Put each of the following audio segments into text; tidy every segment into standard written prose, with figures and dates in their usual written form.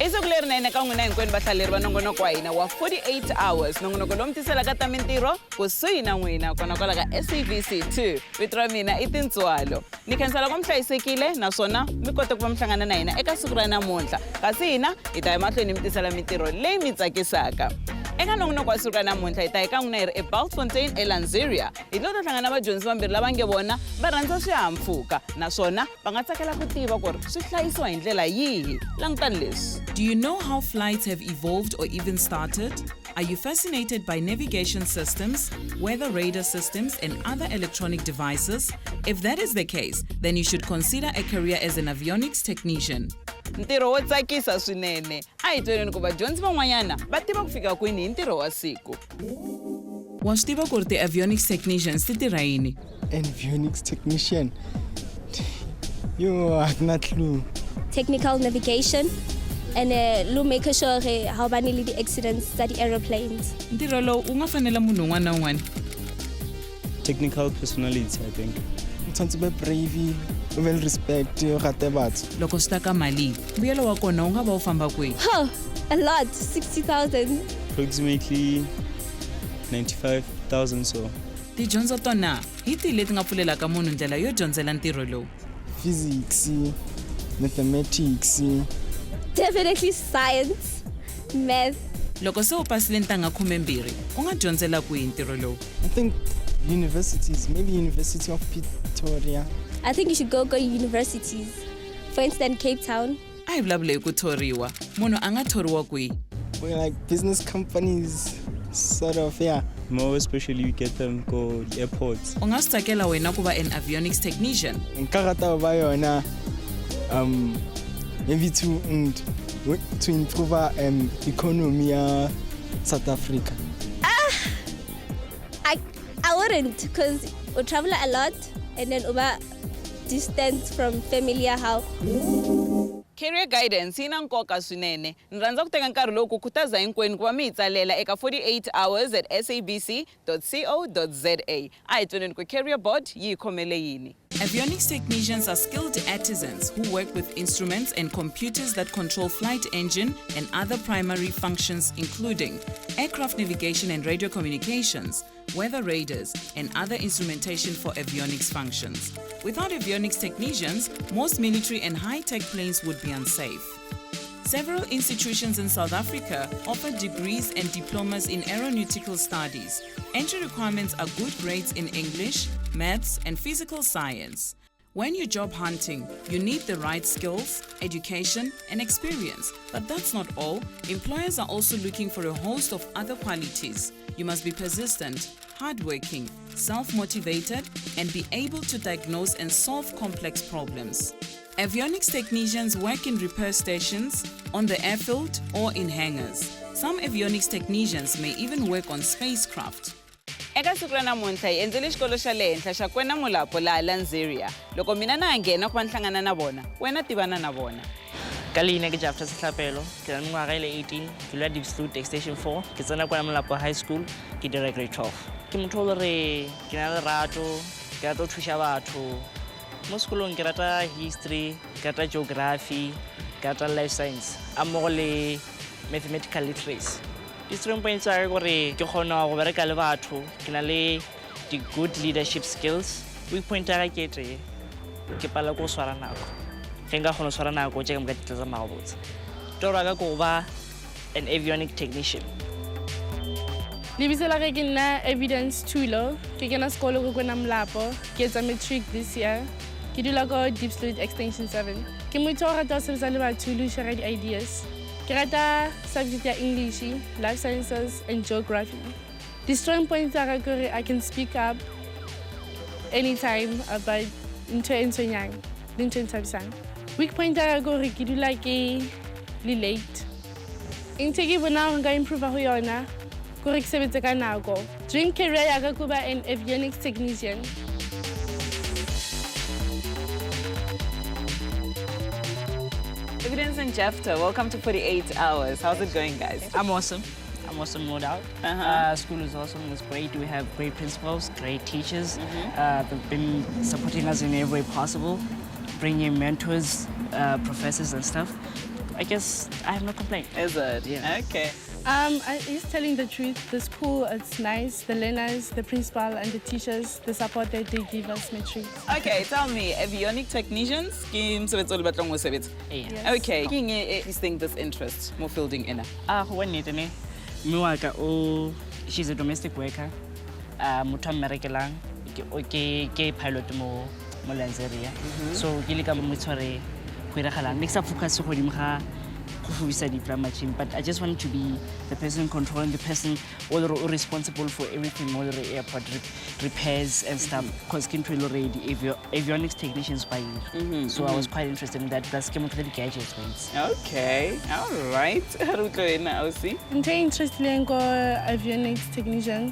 Isokuleri na ka nguna hinkwenu vahlaleri va nongonoko wa hina wa 48 hours nongonoko lowu mtisela ka ta mintirho kusuhi na n'wina kona kwala ka SABC 2 vito ra mina i Tintswalo ni khensela ku mi hlayisekile naswona mi kote ku va mi hlangana na hina eka siku ra namuntlha kasi hina hi ta emahlweni mi tisela mintirho leyi mi tsakisaka eka nongonoko wa siku ra namuntlha hi ta hi ka n'wina hi ri eBaltfontein eLanzeria hi lo ta hlangana na vadyondzi vambirhi lava nge vona va rhandza swihahampfhuka naswona va nga tsakela ku tiva ku ri swi hlayisiwa hi ndlela yihi langutani leswi. Do you know how flights have evolved or even started? Are you fascinated by navigation systems, weather radar systems, and other electronic devices? If that is the case, then you should consider a career as an avionics technician. Ntirho wo tsakisa swinene a hi tweni ku vadyondzi van'wanyana va tiva ku fika kwini hi ntirho wa siku. Wa swi tiva ku ri ti-avionics technicians ti tirha yini? Avionics technician? Yo, I have no clue. Technical navigation and lo make sure how ba nile di-accidents tsa di-aeroplanes. Ntirho lowu u nga fanela munhu un'wana na un'wana. Technical personality, I think. Tshwanetse be brave, well respect, o rate batho. Loko swi ta ka mali, mbuyelo wa kona u nga va u famba kwihi? A lot, 60,000. Approximately 95,000 so. Tidyondzo tona hi tihi leti nga pfulelaka munhu ndlela yo dyondzela ntirho lowu? Physics, mathematics. Definitely science, math. Loko se u pasile ntanga 12 u nga dyondzela kwihi ntirho lowu? I think universities, maybe University of Pretoria. I think you should go universities. For instance, Cape Town. A hi vulavule hi ku thoriwa. Munhu a nga thoriwa kwihi? We're like business companies, sort of, yeah. More especially you get them go airports. U nga swi tsakela wena ku va an avionics technician? Nka rata ba yona maybe to improve economy ya South Africa. I wouldn't, because we travel a lot and then over distance from familiar house. Career guidance yi na nkoka swinene. Ni rhandza ku teka nkarhi lowu ku khutaza hinkwenu ku va mi hi tsalela eka 48 hours at sabc.co.za. A hi tweneni ku career board yi hi khomele yini. Avionics technicians are skilled artisans who work with instruments and computers that control flight engine and other primary functions including aircraft navigation and radio communications, weather radars, and other instrumentation for avionics functions. Without avionics technicians, most military and high-tech planes would be unsafe. Several institutions in South Africa offer degrees and diplomas in aeronautical studies. Entry requirements are good grades in English, maths, and physical science. When you're job hunting, you need the right skills, education, and experience. But that's not all. Employers are also looking for a host of other qualities. You must be persistent, hardworking, self-motivated, and be able to diagnose and solve complex problems. Avionics technicians work in repair stations, on the airfield, or in hangars. Some avionics technicians may even work on spacecraft. Eka siku ra namuntlha hi endzele xikolo xa le henhla xa Kwena Mulapo laha Lanzeria. Loko mina na nghena ku va ni hlangana na vona, wena tivana na vona. Ka leina ke Japhter ke na ngwaga ile 18, ke lwa Deep Sloot Extension 4, ke tsena Kwena Mulapo High School, ke dira grade 12. Ke motho le re ke na le rato, ke rata go thusa batho. Mo sekolong ke rata history, ke rata geography, ke rata life science, a mmogo le mathematical literacy. Di-strong points are gore ke kgona go bereka le batho, ke na le di-good leadership skills. Weak point ya ke ete ke pala go swara nako. Ge nka kgona go swara nako tse ke mga ditla tsa magabotse. Toro ya ka go ba an avionic technician. Lebitso la ka ke nna Tintswalo, ke kena sekolo ko Kwena Mulapo, ke etsa Matric this year. Ke dula ko Deep Sloot Extension 7. Ke motho o rata go sebetsa le batho le share ideas. Ke rata subject ya English, life sciences, and geography. The strong points are I can speak up anytime about into yang, into insabisang. Weak point go ke dula ke le late. Inte ke bona nga improve ho yona. Ko re ke sebetse ka nako. Dream career ya ka kuba an avionics technician. Evidence and Japhter, welcome to 48 Hours. How's it going, guys? I'm awesome. I'm awesome, no doubt. School is awesome. It's great. We have great principals, great teachers. They've been supporting us in every way possible, bringing mentors, professors and stuff. I guess I have no complaint. Is it? Yeah. Okay. He's telling the truth. The school, it's nice. The learners, the principal, and the teachers, the support that they give us, Matric. Okay, tell me, avionic technicians, Yes. okay, you think this interest, more fielding in? She's a domestic worker. Motho a mmerekelang ke pilot mo Lanzeria. So ke le ka mo tshware go iragalang. Next up focus go godimo ga go fubisa diploma machine, but I just want to be the person controlling, the person responsible for everything, all the airport repairs and stuff, because I'm already avionics technicians by you. So I was quite interested in that, plus came the gadgets. Okay, all right. I'm very interested in avionics technician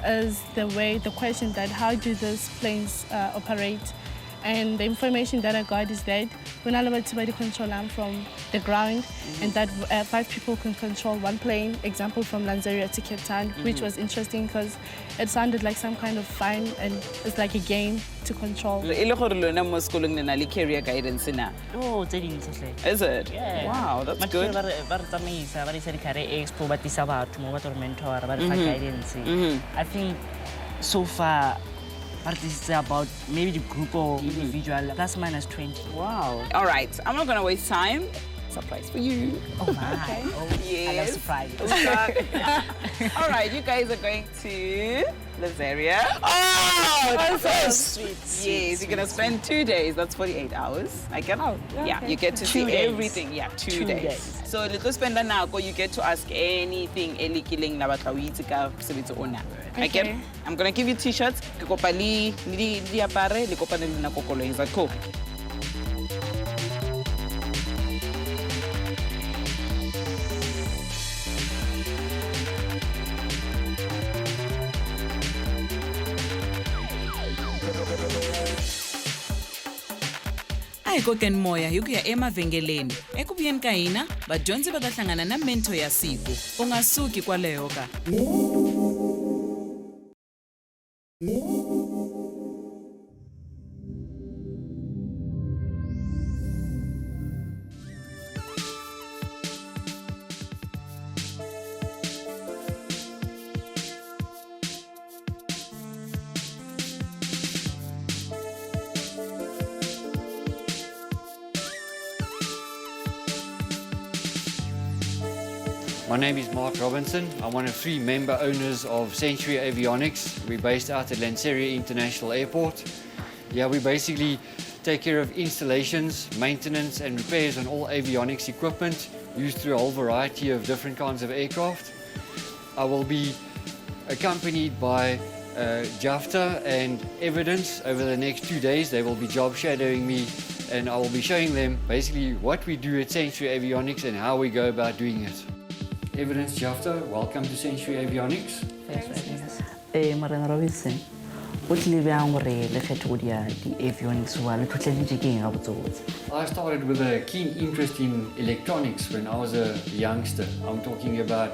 is the question that how do those planes operate. And the information that I got is that we're not able to control them from the ground, and that 5 people can control one plane, example from Lanzeria to Cape Town, which was interesting because it sounded like some kind of fun and it's like a game to control. Career guidance na. Oh, it's interesting. Is it? Yeah. Wow, that's good. I think so far, it's about maybe the group or individual, plus minus 20. Wow. All right, I'm not going to waste time. Surprise for you. Oh, my. Okay. Oh, yes. I love surprises. All right, you guys are going to this area. Oh, that's so sweet. Yes, you're going to spend 2 days. That's 48 hours. I get. Oh, yeah, okay. you get to see 2 days. everything. Yeah, 2 2 days. days. So let's spend an hour. You get to ask anything. I get. Okay. I'm going to give you t-shirts. Is that cool? Ay ko ken moya hi ku ya emavengeleni eku vuyeni ka hina vadyondzi va ta hlangana na mentor ya siku u nga suki kwaleho ka My name is Mark Robinson. I'm one of 3 member owners of Century Avionics. We're based out at Lanseria International Airport. Yeah, we basically take care of installations, maintenance and repairs on all avionics equipment used through a whole variety of different kinds of aircraft. I will be accompanied by Japhter and Evidence over the next 2 days. They will be job shadowing me, and I will be showing them basically what we do at Century Avionics and how we go about doing it. Evidence, Japhter, welcome to Century Avionics. Marana Robinson, what live on the avionics while I started with a keen interest in electronics when I was a youngster. I'm talking about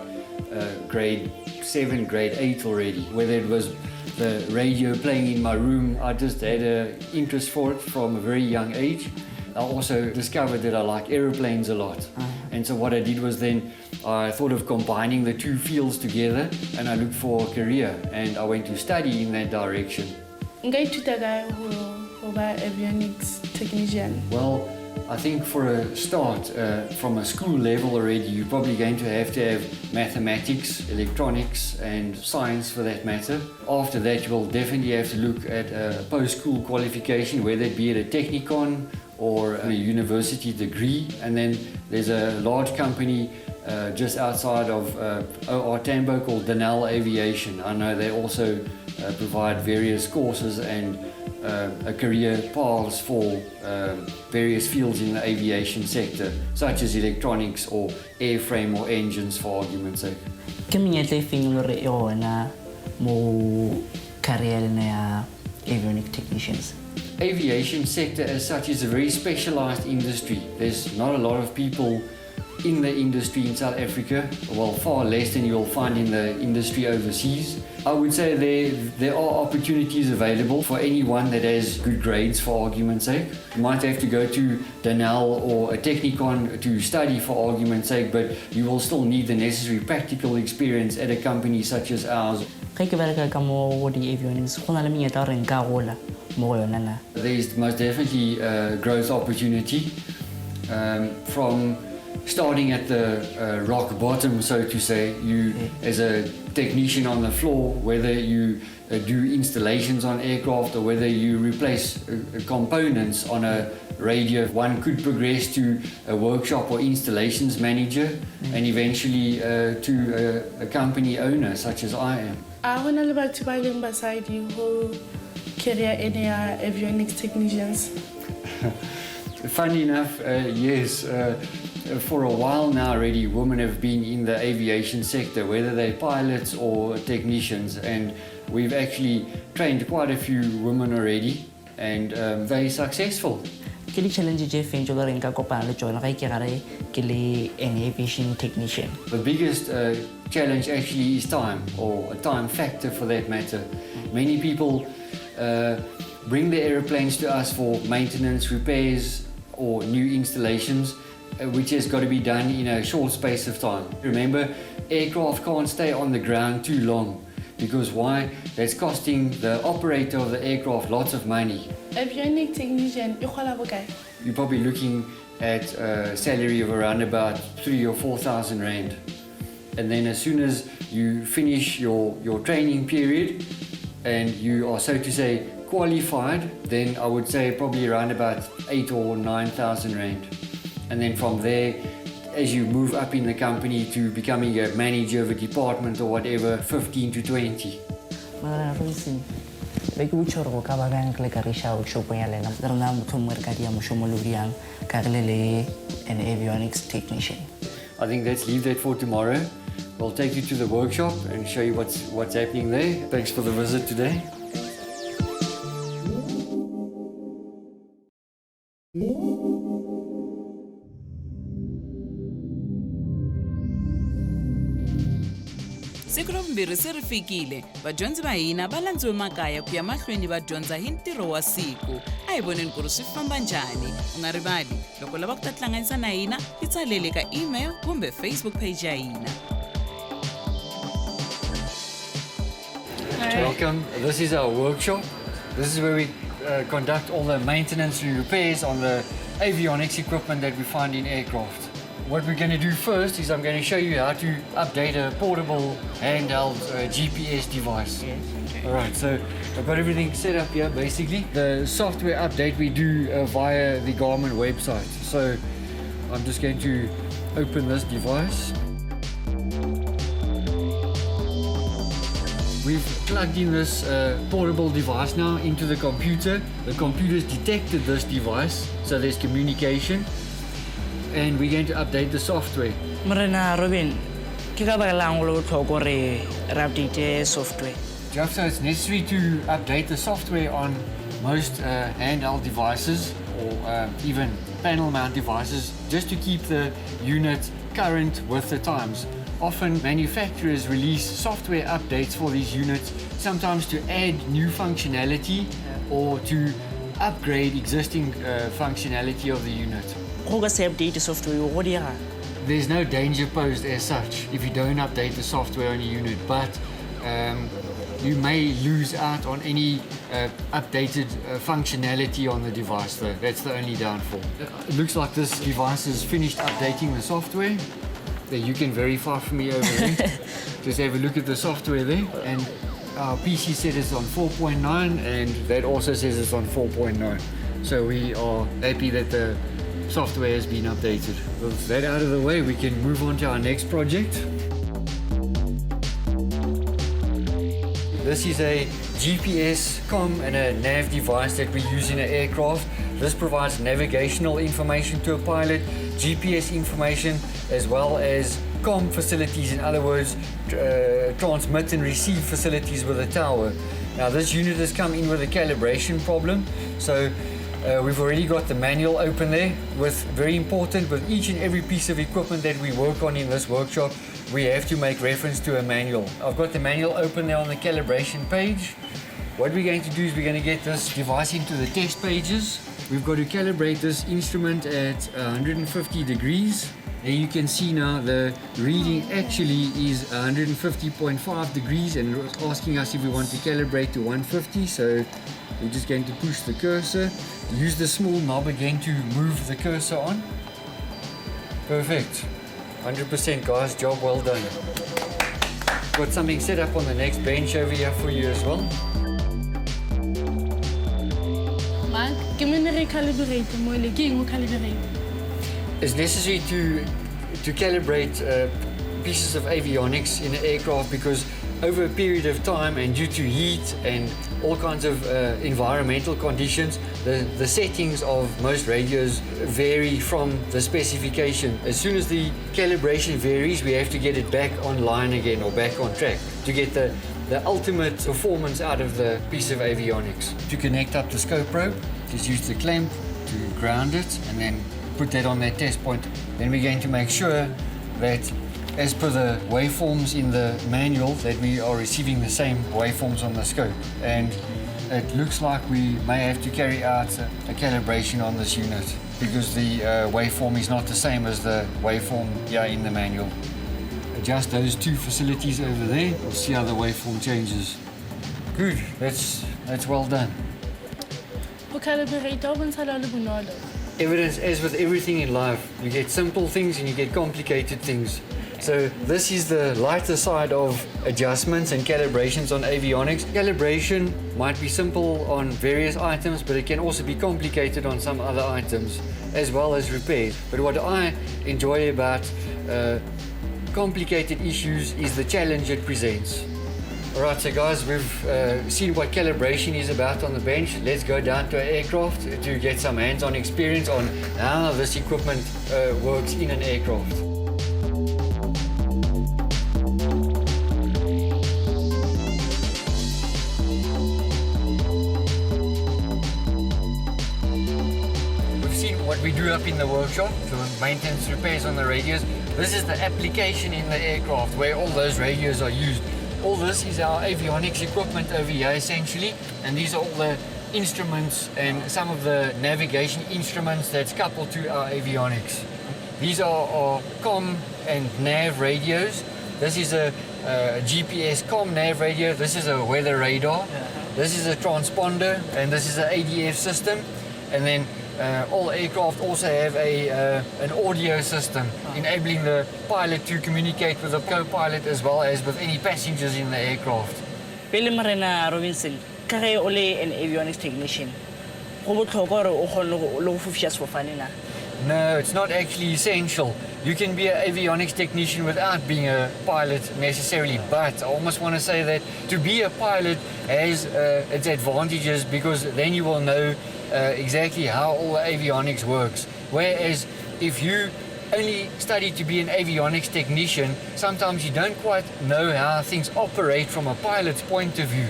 grade 7, grade 8 already. Whether it was the radio playing in my room, I just had an interest for it from a very young age. I also discovered that I like aeroplanes a lot. And so what I did was then I thought of combining the 2 fields together, and I looked for a career, and I went to study in that direction. Avionics technician. Well, I think for a start, from a school level already, you're probably going to have mathematics, electronics and science for that matter. After that, you will definitely have to look at a post-school qualification, whether it be at a technicon or a university degree. And then there's a large company just outside of OR Tambo called Denel Aviation. I know they also provide various courses and a career paths for various fields in the aviation sector, such as electronics or airframe or engines, for argument's sake. Ke menyetla e feng le re yona mo career ya avionics technicians? Aviation sector as such is a very specialized industry. There's not a lot of people in the industry in South Africa, well, far less than you'll find in the industry overseas. I would say there are opportunities available for anyone that has good grades, for argument's sake. You might have to go to Danell or a Technikon to study, for argument's sake, but you will still need the necessary practical experience at a company such as ours. Ge ke bereka ka mo di avionics go na le menyetla re nka gola mo yona na? There's most definitely growth opportunity from starting at the rock bottom, so to say. You as a technician on the floor, whether you do installations on aircraft or whether you replace components on a radio, one could progress to a workshop or installations manager and eventually to a company owner such as I am. Go na le batho ba leng basadi ho career ena ya avionics technicians. Funny enough, yes. For a while now already, women have been in the aviation sector, whether they're pilots or technicians, and we've actually trained quite a few women already, and they're successful. Ke di challenge je feng jo re nka kopana le tsona ga ke gare ke le an aviation technician? The biggest challenge actually is time, or a time factor for that matter. Many people bring their aeroplanes to us for maintenance, repairs, or new installations, which has got to be done in a short space of time. Remember, aircraft can't stay on the ground too long, because why? That's costing the operator of the aircraft lots of money. Avionics technician e kgola bokae? You're probably looking at a salary of around about 3,000 or 4,000 rand. And then as soon as you finish your training period and you are, so to say, qualified, then I would say probably around about 8,000 or 9,000 rand. And then from there, as you move up in the company to becoming a manager of a department or whatever, 15 to 20. I think let's leave that for tomorrow. We'll take you to the workshop and show you what's happening there. Thanks for the visit today. Siku ra vumbirhi se ri fikile, vadyondzi va hina va landziwe makaya ku ya mahlweni va dyondza hi ntirho wa siku. A hi voneni ku ri swi famba njhani. U nga rivali, loko lava ku ta tihlanganisa na hina, ti tsalele ka email kumbe Facebook page ya hina. Welcome. This is our workshop. This is where we conduct all the maintenance and repairs on the avionics equipment that we find in aircraft. What we're going to do first is I'm going to show you how to update a portable handheld GPS device. Yes, okay. Alright, so I've got everything set up here basically. The software update we do via the Garmin website. So I'm just going to open this device. We've plugged in this portable device now into the computer. The computer's detected this device, so there's communication. And we're going to update the software. Morena Robin, ke ka baka lang lo tlhoko re update software? Japhter, it's necessary to update the software on most handheld devices or even panel mount devices just to keep the unit current with the times. Often manufacturers release software updates for these units, sometimes to add new functionality or to upgrade existing functionality of the unit. Update the software. There's no danger posed as such if you don't update the software on a unit, but you may lose out on any updated functionality on the device though. That's the only downfall. It looks like this device has finished updating the software. There, you can verify for me over there. Just have a look at the software there, and our PC said it's on 4.9 and that also says it's on 4.9. So we are happy that the software has been updated. With that out of the way, we can move on to our next project. This is a GPS, comm and a nav device that we use in an aircraft. This provides navigational information to a pilot, GPS information, as well as comm facilities, in other words, transmit and receive facilities with a tower. Now this unit has come in with a calibration problem, so we've already got the manual open there. Very important, with each and every piece of equipment that we work on in this workshop, we have to make reference to a manual. I've got the manual open there on the calibration page. What we're going to do is we're going to get this device into the test pages. We've got to calibrate this instrument at 150 degrees. And you can see now the reading actually is 150.5 degrees, and it was asking us if we want to calibrate to 150. So we're just going to push the cursor. Use the small knob again to move the cursor on. Perfect. 100% guys, job well done. Got something set up on the next bench over here for you as well. Mark, give me the calibrate mo le ke eng o calibrate? It's necessary to calibrate pieces of avionics in an aircraft, because over a period of time and due to heat and all kinds of environmental conditions, the settings of most radios vary from the specification. As soon as the calibration varies, we have to get it back online again or back on track to get the ultimate performance out of the piece of avionics. To connect up the scope probe, just use the clamp to ground it and then put that on that test point. Then we're going to make sure that, as per the waveforms in the manual, that we are receiving the same waveforms on the scope. And it looks like we may have to carry out a calibration on this unit, because the waveform is not the same as the waveform here in the manual. Adjust those two facilities over there. We'll see how the waveform changes. Good, that's well done. Evidence, as with everything in life, you get simple things and you get complicated things. So this is the lighter side of adjustments and calibrations on avionics. Calibration might be simple on various items, but it can also be complicated on some other items, as well as repairs. But what I enjoy about complicated issues is the challenge it presents. Alright, so guys, we've seen what calibration is about on the bench. Let's go down to an aircraft to get some hands-on experience on how this equipment works in an aircraft. We've seen what we do up in the workshop, so maintenance repairs on the radios. This is the application in the aircraft where all those radios are used. All this is our avionics equipment over here essentially, and these are all the instruments and some of the navigation instruments that's coupled to our avionics. These are our comm and nav radios. This is a GPS comm nav radio, this is a weather radar, this is a transponder, and this is an ADF system. And then all aircraft also have an audio system, enabling the pilot to communicate with the co-pilot as well as with any passengers in the aircraft. Pele Marina Robinson, ka ge o le an avionics technician, go botlhokwa gore o kgone le go fofisa sefofane na? No, it's not actually essential. You can be an avionics technician without being a pilot necessarily, but I almost want to say that to be a pilot has its advantages, because then you will know exactly how all the avionics works. Whereas if you only study to be an avionics technician, sometimes you don't quite know how things operate from a pilot's point of view.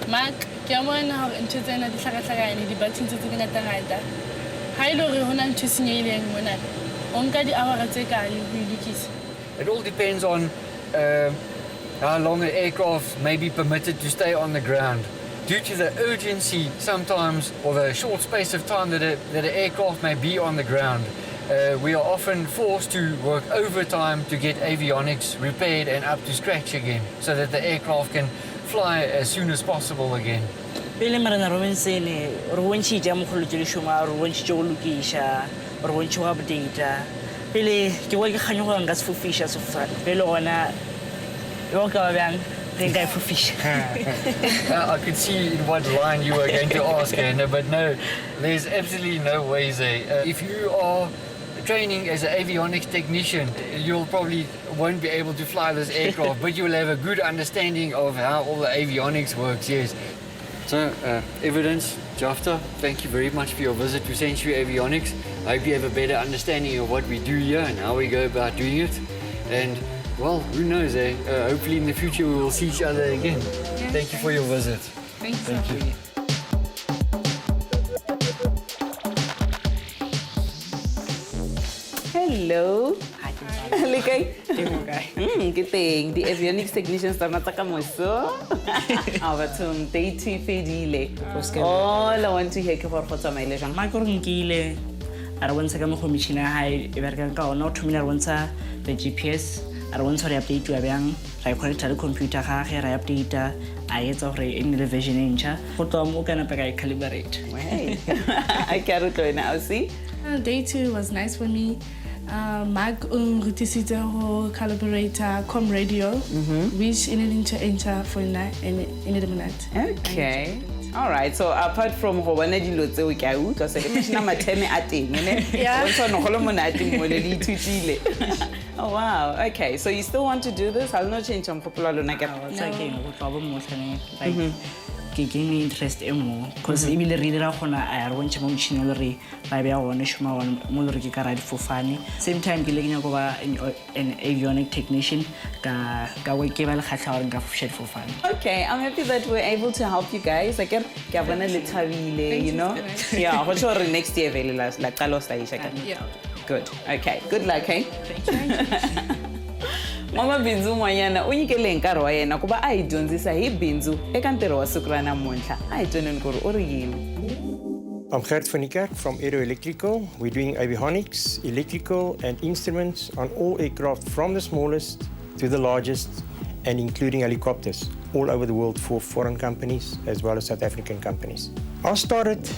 Mark, ke a bona hore ntho tsena di hlakahlakane, di-buttons tse ngata-ngata. Ha e le hore ho na ntho e senyehileng mona, o nka di-hour tse kae ho e lokisa? It all depends on how long an aircraft may be permitted to stay on the ground. Due to the urgency sometimes, or the short space of time that an aircraft may be on the ground, we are often forced to work overtime to get avionics repaired and up to scratch again, so that the aircraft can fly as soon as possible again. Pele Marina Robinson, re bontshitse mo kgolo tse leshoma, re bontshitse go lokisha, re bontshitse go update. Pele ke wa ke kganya go nka sefofisha sefofane. Pele ona yo ka bang I could see in what line you were going to ask, Anna, but no, there's absolutely no way there. If you are training as an avionics technician. You'll probably won't be able to fly this aircraft, but you'll have a good understanding of how all the avionics works, yes. So, Evidence, Japhter, thank you very much for your visit to Sanctuary Avionics. I hope you have a better understanding of what we do here and how we go about doing it. And, well, who knows, hopefully in the future we will see each other again. Yeah, thank you for your visit. Thank you. Hello. Likay. Good thing. The avionics technicians are not moso. Our tum day 2 fedile. All I want to hear for my legend. Ma korong kile ara bontsha ka mo commission ya hae e bereka ka ona o thomile re bontsha the GPS ara bontsha re update ya bang ra connect le computer ga ge ra update a etsa gore e nne le version e ntšha go tloa mo kana pa ka calibrate. Hey. I can't do it now, see? Day 2 was nice for me. Mag rutisitse ho calibrator com radio, which in it enter for in the minute. Okay. All right. So apart from ho bona dilo tse o ka utlwa se ke shina matheme a teng ne. Yeah. Bontsha no go le monate mo le ithutile. Oh wow. Okay. So you still want to do this? I'll not change on popular lona ka. What's again go tloa mo tlhane like ke gain interest e mo because e bile re dira gona a re bontsha mo machine le re ba be ya gone shoma mo le re ke ka ride fofane same time ke le ke nyako ba an avionic technician ka we ke ba le khatla gore nka fofsha fofane. Okay, I'm happy that we're able to help you guys. Like, ke bona le thabile, you know. Yeah, go sure next year vele la qalo sta isha ka. Yeah. Good. Okay. Good luck, hey. Thank you. Mama Binzu Mwanyana, unyikele nkari wa yena kuba a hi dyondzisa hi bindzu eka ntirho wa siku ra namuntlha. A hi twaneni ku ri u ri yini. I'm Gert van die Kerk from Aero Electrical. We're doing avionics, electrical and instruments on all aircraft from the smallest to the largest and including helicopters all over the world for foreign companies as well as South African companies. I started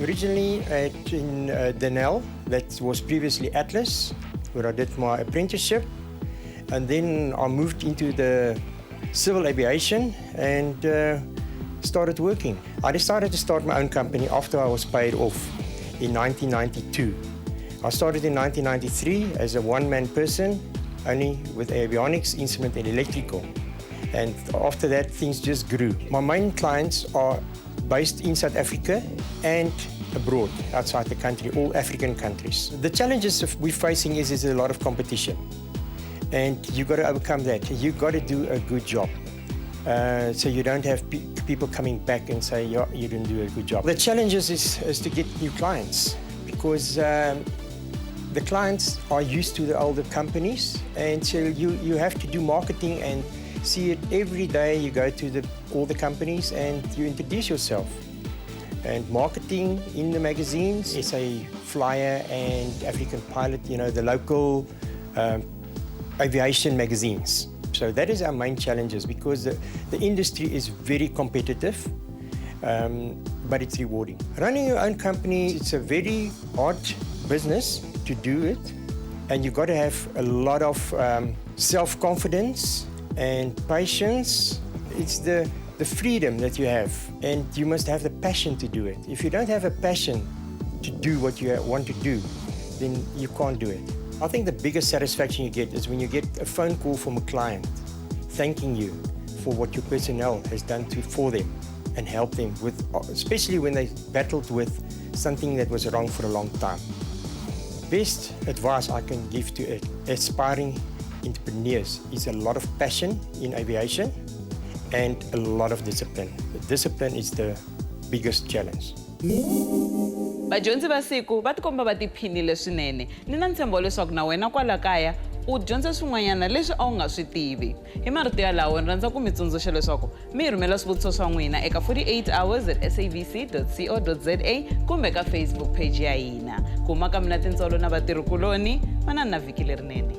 originally in Denel, that was previously Atlas, where I did my apprenticeship. And then I moved into the civil aviation and started working. I decided to start my own company after I was paid off in 1992. I started in 1993 as a one-man person, only with avionics, instrument and electrical. And after that, things just grew. My main clients are based in South Africa and abroad, outside the country, all African countries. The challenges we're facing is a lot of competition. And you've got to overcome that. You've got to do a good job. So you don't have people coming back and say, yeah, you didn't do a good job. The challenge is to get new clients because the clients are used to the older companies. And so you have to do marketing and see it every day. You go to all the companies and you introduce yourself. And marketing in the magazines is a flyer and African Pilot, you know, the local aviation magazines. So that is our main challenges because the industry is very competitive, but it's rewarding. Running your own company, it's a very hard business to do it, and you've got to have a lot of self-confidence and patience. It's the freedom that you have, and you must have the passion to do it. If you don't have a passion to do what you want to do, then you can't do it. I think the biggest satisfaction you get is when you get a phone call from a client thanking you for what your personnel has done for them and help them with, especially when they battled with something that was wrong for a long time. Best advice I can give to aspiring entrepreneurs is a lot of passion in aviation and a lot of discipline. The discipline is the biggest challenge. Vadyondzi va siku va tikomba va tiphinile swinene. Ni na ntshembo leswaku na wena kwala kaya u dyondza swin'wanyana leswi a wu nga swi tivi. Hi marito yalawo ni rhandza ku mi tsundzuxa leswaku mi rhumela swivutiso swa n'wina eka 48hours@sabc.co.za kumbe ka Facebook page ya hina. Kuma ka mina Tintswalo na vatirhikuloni, manana na vhiki lerinene.